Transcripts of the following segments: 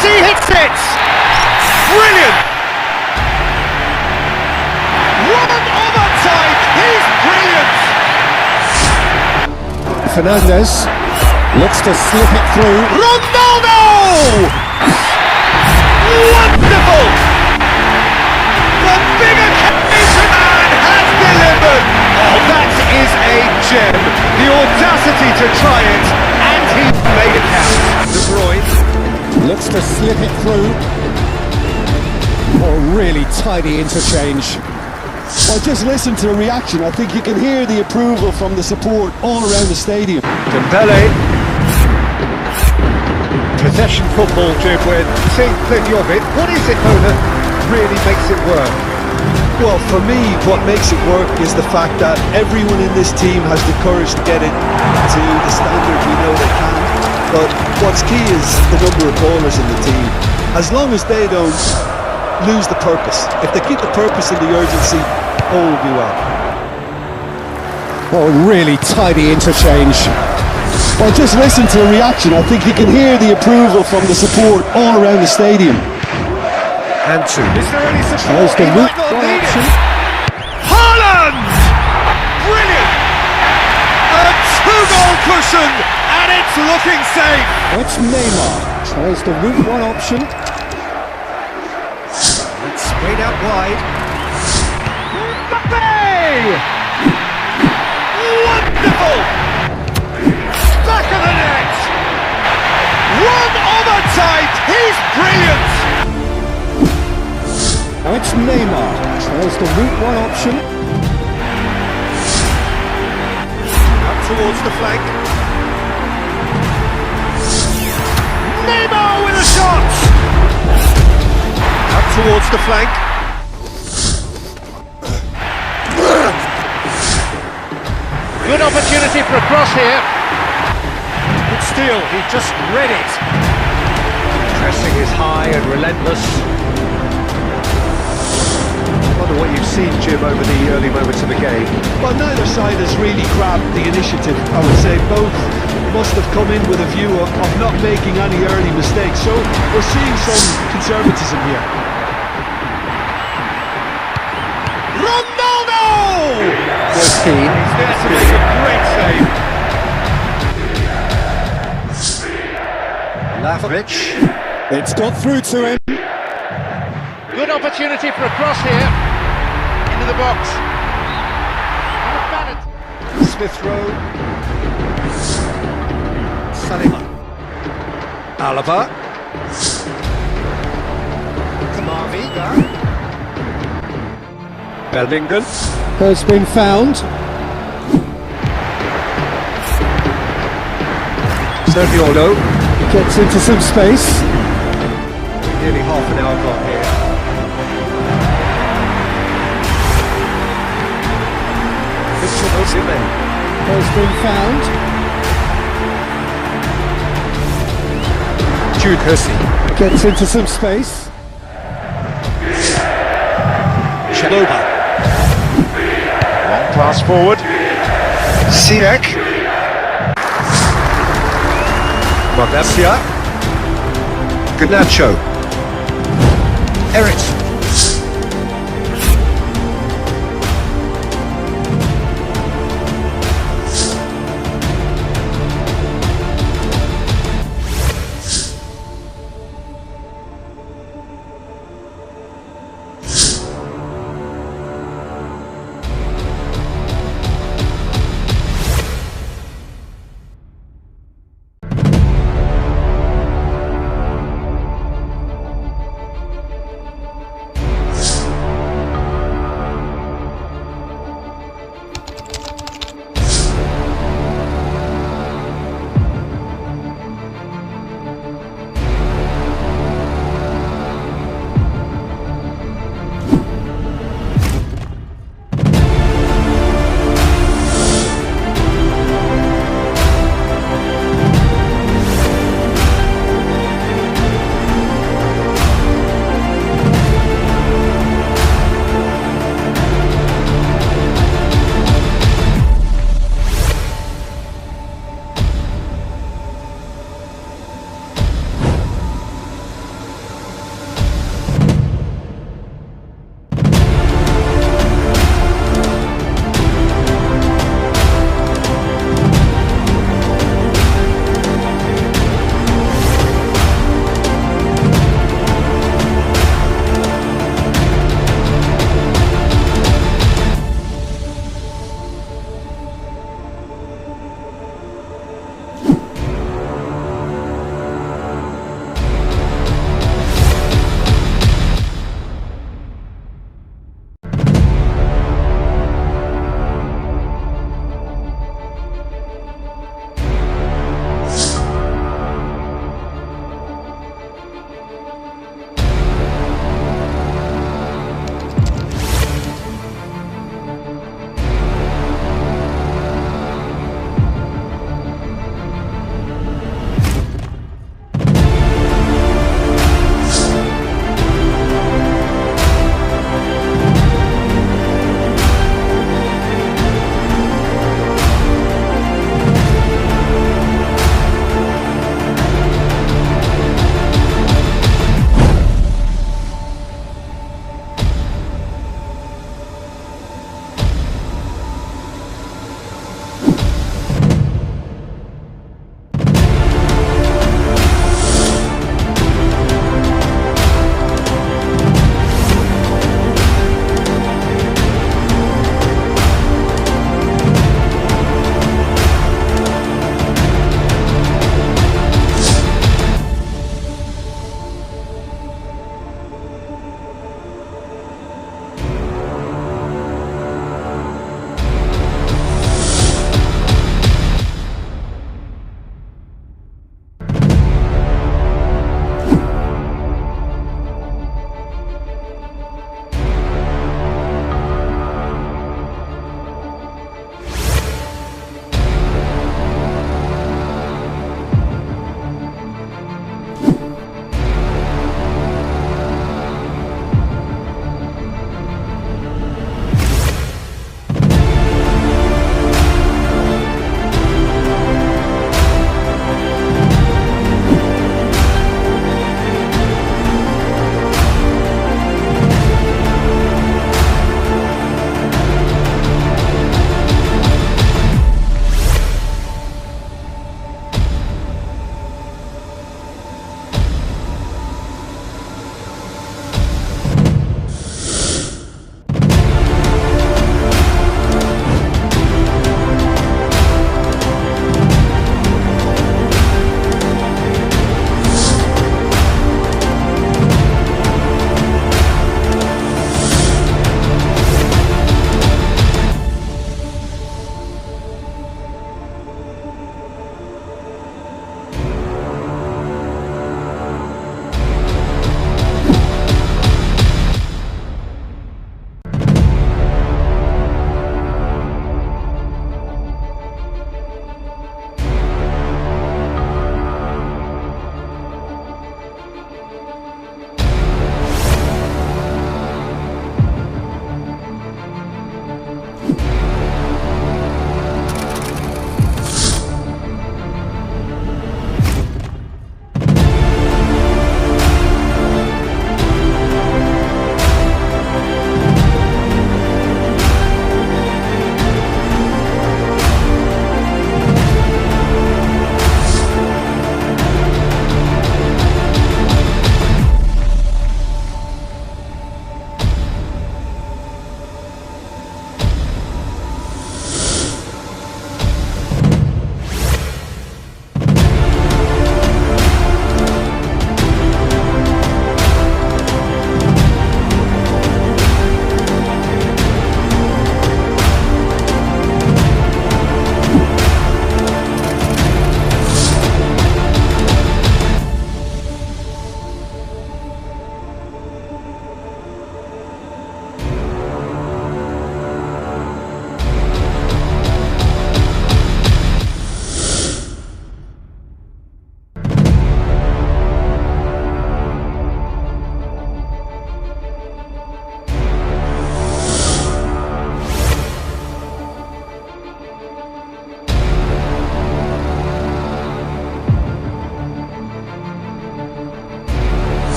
Messi hits it! Brilliant! One other time, he's brilliant! Fernandez looks to slip it through. Ronaldo! Wonderful! The big occasion man has delivered! Oh, that is a gem. The audacity to try it, and he made it count. De Bruyne Looks to slip it through. Oh, really tidy interchange. Well, just listen to the reaction. I think you can hear the approval from the support all around the stadium. Dembele. Possession football, Jim, we're seeing plenty of it. What is it, though, that really makes it work? Well, for me, what makes it work is the fact that everyone in this team has the courage to get it to the standard we know they can. But what's key is the number of ballers in the team. As long as they don't lose the purpose, if they keep the purpose and the urgency, all will be well. Oh, really tidy interchange. Well, just listen to the reaction. I think you can hear the approval from the support all around the stadium. And two. Is there any support? Tries to He loop might not one need option. it. Haaland! Brilliant! A two-goal cushion, and it's looking safe. It's Neymar. Tries to route one option. It's sprayed out wide. Mbappe! Wonderful! Back of the net! One other tight! He's brilliant! Now it's Neymar. Tries to route one option. Out towards the flank. Neymar with a shot! Out towards the flank. Good opportunity for a cross here. But still, he just read it. Pressing is high and relentless. I wonder what you've seen, Jim, over the early moments of the game. Well, neither side has really grabbed the initiative. I would say both must have come in with a view of not making any early mistakes. So we're seeing some conservatism here. Ronaldo! There's Keane. He's there to make a great save. Lakovic. It's got through to him. Good opportunity for a cross here. Into the box. Smith Rowe. Saliba. Alaba. Kamavinga. Bellingham. Has been found. Sergio Gets into some space. nearly half an hour gone here. Victor Osimhen. Has been found. Jude Hussey. Gets into some space. Chalobah. Long pass forward. Ziyech. Garcia. Garnacho. Ericsson.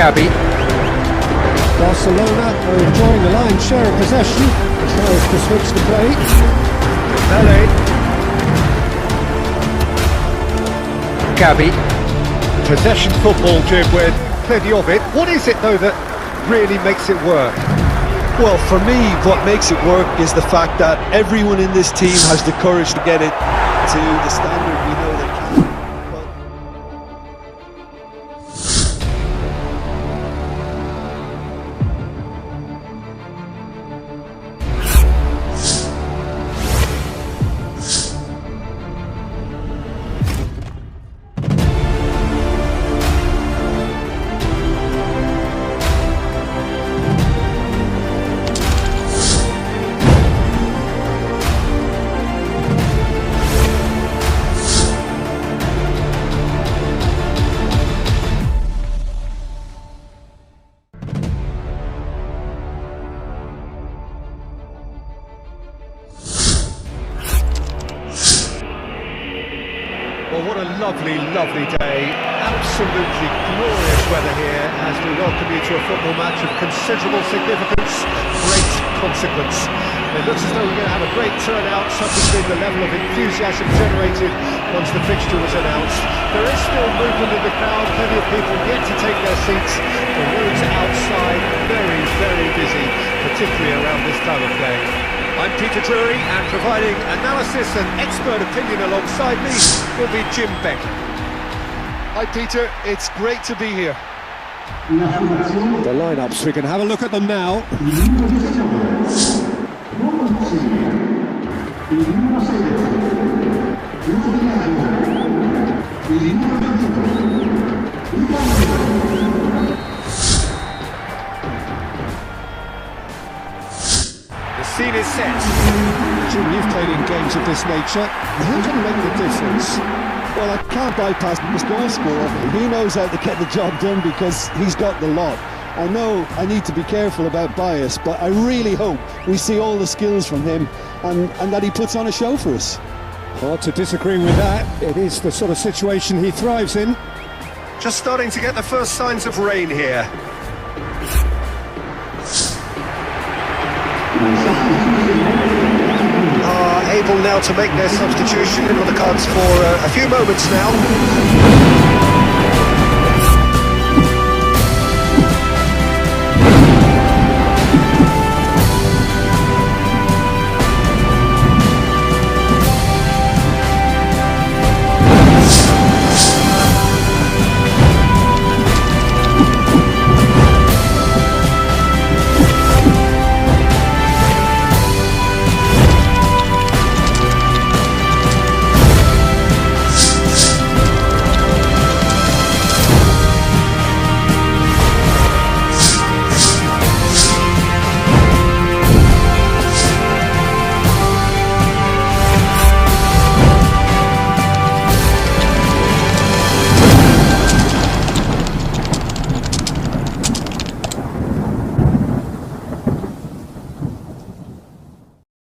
Gabi. Barcelona are enjoying the lion's share of possession. Tries to switch the play. Pele. Gabi. Possession football, Jim, with plenty of it. What is it, though, that really makes it work? Well, for me, what makes it work is the fact that everyone in this team has the courage to get it to the standard we know they can. Well, what a lovely, lovely day. Absolutely glorious weather here as we welcome you to a football match of considerable significance, great consequence. It looks as though we're going to have a great turnout, such has been the level of enthusiasm generated once the fixture was announced. There is still movement in the crowd, plenty of people yet to take their seats. The roads outside very, very busy, particularly around this time of day. I'm Peter Drury, and providing analysis and expert opinion alongside me will be Jim Beck. Hi Peter, it's great to be here. The lineups, we can have a look at them now. The scene is set. Jim, you've played in games of this nature. Who can make the difference? Well, I can't bypass this goal scorer. He knows how to get the job done because he's got the lot. I know I need to be careful about bias, but I really hope we see all the skills from him and that he puts on a show for us. Hard to disagree with that. It is the sort of situation he thrives in. Just starting to get the first signs of rain here. Are able now to make their substitution in on the cards for a few moments now.